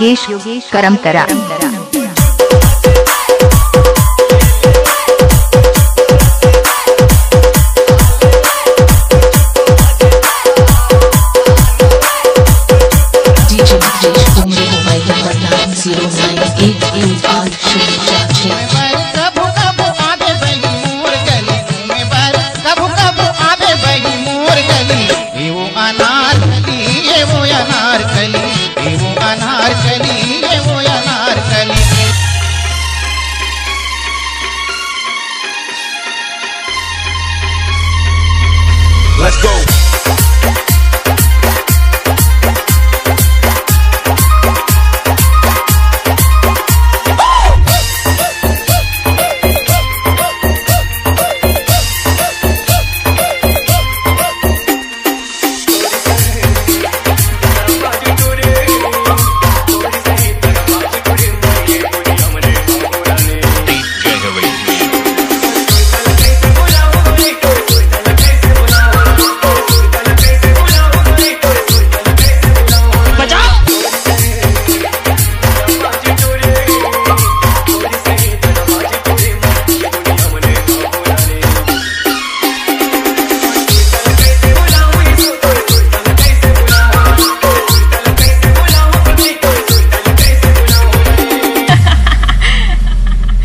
Yogesh करमकरा। Let's go.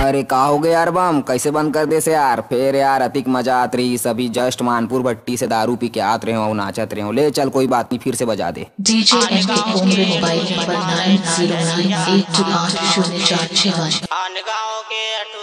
अरे का हो गया यार बम, कैसे बंद कर दे से यार। फिर यार अतिक मजा आत रही। सभी जस्ट मानपुर भट्टी से दारू पी के आत रहे हो, नाचत रहे हो। ले चल कोई बात नहीं, फिर से बजा दे। DJ MK उम्र मोबाइल नंबर 9098280461।